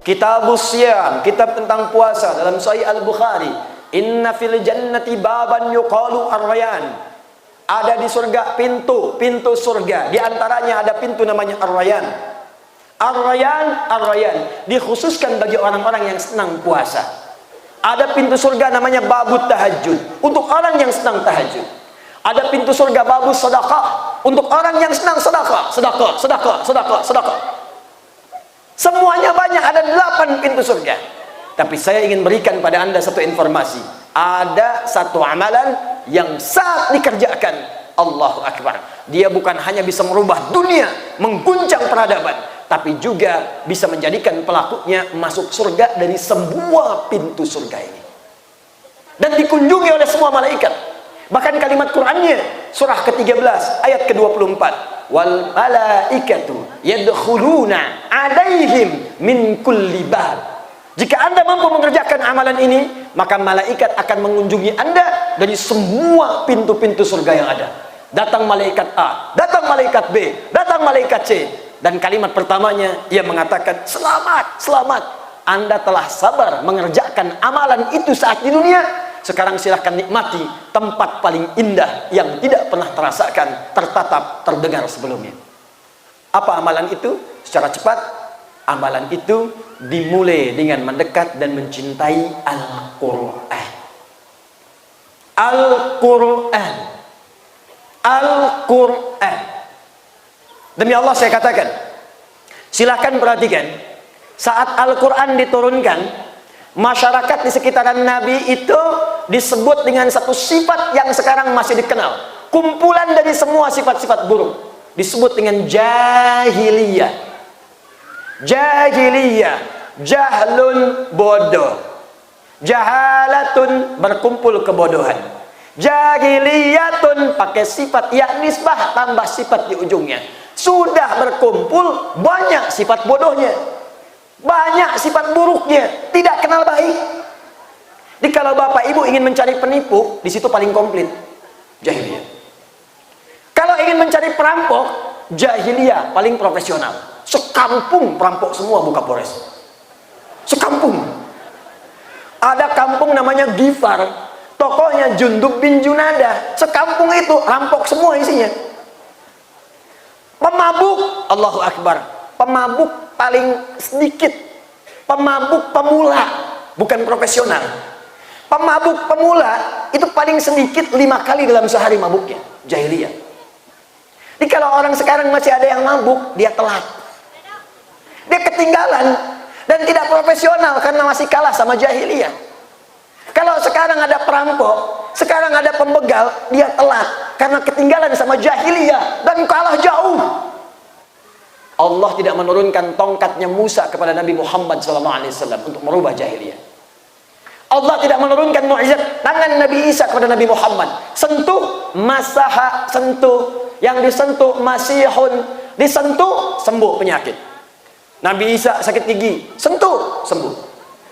Kitabus Siyam, kitab tentang puasa, dalam Sahih Al-Bukhari, inna fil jannati baban yuqalu ar-rayyan. Ada di surga pintu surga. Di antaranya ada pintu namanya ar-rayyan. Ar-rayyan dikhususkan bagi orang-orang yang senang puasa. Ada pintu surga namanya babut tahajud, untuk orang yang senang tahajud. Ada pintu surga babus sedekah, untuk orang yang senang sedekah. Semuanya banyak, ada 8 pintu surga. Tapi saya ingin berikan pada Anda satu informasi. Ada satu amalan yang saat dikerjakan, Allahu Akbar, dia bukan hanya bisa merubah dunia, mengguncang peradaban, tapi juga bisa menjadikan pelakunya masuk surga dari semua pintu surga ini. Dan dikunjungi oleh semua malaikat. Bahkan kalimat Qur'annya, surah ke-13 ayat ke-24, wal malaikatu yadkhuluna alaihim min kulli bab. Jika Anda mampu mengerjakan amalan ini, maka malaikat akan mengunjungi Anda dari semua pintu-pintu surga yang ada. Datang malaikat A, datang malaikat B, datang malaikat C, dan kalimat pertamanya ia mengatakan, selamat, selamat, Anda telah sabar mengerjakan amalan itu saat di dunia. Sekarang silahkan nikmati tempat paling indah yang tidak pernah terasakan, tertatap, terdengar sebelumnya. Apa amalan itu? Secara cepat, amalan itu dimulai dengan mendekat dan mencintai Al-Quran. Al-Quran. Al-Quran. Demi Allah saya katakan, silahkan perhatikan, saat Al-Quran diturunkan, masyarakat di sekitaran Nabi itu disebut dengan satu sifat yang sekarang masih dikenal, kumpulan dari semua sifat-sifat buruk, disebut dengan jahiliyah. Jahiliyah, jahlun, bodoh, jahalatun, berkumpul kebodohan, jahiliyatun, pakai sifat ya nisbah tambah sifat di ujungnya, sudah berkumpul banyak sifat bodohnya, banyak sifat buruknya, tidak kenal baik. Jadi kalau bapak ibu ingin mencari penipu, di situ paling komplit jahiliyah. Kalau ingin mencari perampok, jahiliyah paling profesional. Sekampung perampok semua buka pores. Sekampung. Ada kampung namanya Gifar, tokohnya Jundub bin Junada. Sekampung itu rampok semua isinya. Pemabuk, Allahu Akbar, pemabuk paling sedikit, pemabuk pemula, bukan profesional. Pemabuk pemula itu paling sedikit 5 kali dalam sehari mabuknya, jahiliyah. Jadi kalau orang sekarang masih ada yang mabuk, dia telat, dia ketinggalan dan tidak profesional karena masih kalah sama jahiliyah. Kalau sekarang ada perampok, sekarang ada pembegal, dia telat karena ketinggalan sama jahiliyah dan kalah jauh. Allah tidak menurunkan tongkatnya Musa kepada Nabi Muhammad SAW untuk merubah jahiliyah. Allah tidak menurunkan mukjizat tangan Nabi Isa kepada Nabi Muhammad. Sentuh, masaha, sentuh. Yang disentuh, masihun. Disentuh, sembuh penyakit. Nabi Isa sakit gigi, sentuh, sembuh.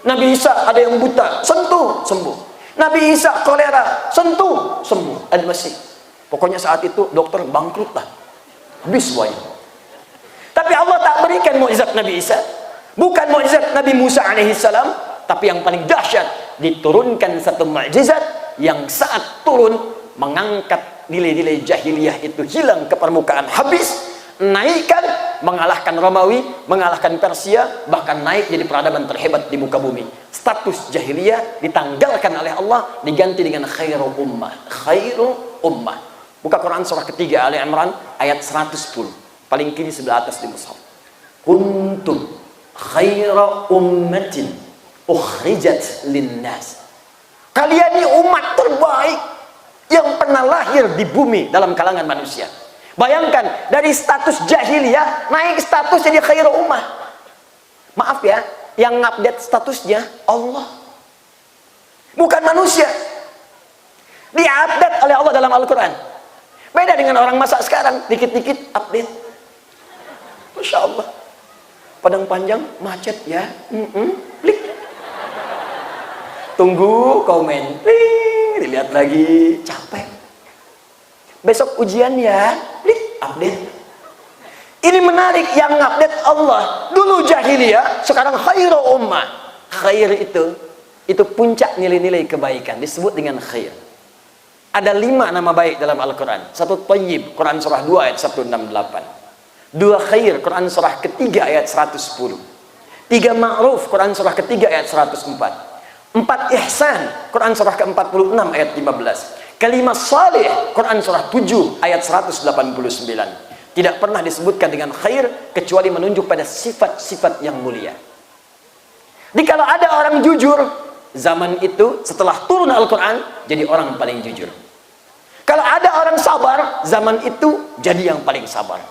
Nabi Isa ada yang buta, sentuh, sembuh. Nabi Isa kolera, sentuh, sembuh. Al-Masih. Pokoknya saat itu dokter bangkrut lah. Habis semuanya. Tapi Allah tak berikan mukjizat Nabi Isa, bukan mukjizat Nabi Musa alaihissalam, tapi yang paling dahsyat, diturunkan satu mukjizat yang saat turun mengangkat nilai-nilai jahiliyah itu hilang ke permukaan, habis, naikkan, mengalahkan Romawi, mengalahkan Persia, bahkan naik jadi peradaban terhebat di muka bumi. Status jahiliyah ditanggalkan oleh Allah, diganti dengan khairu ummah. Khairu ummah. Buka Quran surah ketiga Ali Imran ayat 110. Paling kiri sebelah atas di mushaf. Kuntum khaira ummatin ukhrijat linnas. Kalian ini umat terbaik yang pernah lahir di bumi dalam kalangan manusia. Bayangkan, dari status jahiliyah naik status jadi khairu ummah. Maaf ya, yang ngupdate statusnya Allah, bukan manusia. Diupdate oleh Allah dalam Al-Quran. Beda dengan orang masa sekarang, dikit-dikit update. Masya Allah, Padang Panjang macet ya, klik, tunggu komen, klik, dilihat lagi, capek. Besok ujian ya, klik, update. Ini menarik, yang ngupdate Allah. Dulu jahiliyah, sekarang khairu ummah. Khair itu puncak nilai-nilai kebaikan, disebut dengan khair. Ada 5 nama baik dalam Al-Quran. 1 Thayyib, Quran surah 2 ayat 168. 2 Khair, Quran surah ketiga ayat 110. 3 Ma'ruf, Quran surah ketiga ayat 104. 4 Ihsan, Quran surah ke-46 ayat 15. Kalimat salih, Quran surah 7 ayat 189. Tidak pernah disebutkan dengan khair kecuali menunjuk pada sifat-sifat yang mulia. Jadi kalau ada orang jujur, zaman itu setelah turun Al-Quran jadi orang paling jujur. Kalau ada orang sabar, zaman itu jadi yang paling sabar.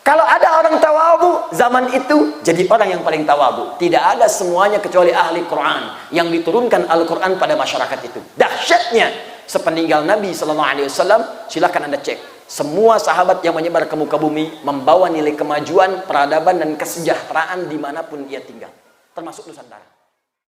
Kalau ada orang tawabu, zaman itu jadi orang yang paling tawabu. Tidak ada semuanya kecuali ahli Quran yang diturunkan Al-Quran pada masyarakat itu. Dahsyatnya, sepeninggal Nabi SAW, silahkan Anda cek. Semua sahabat yang menyebar ke muka bumi membawa nilai kemajuan, peradaban, dan kesejahteraan dimanapun ia tinggal. Termasuk Nusantara.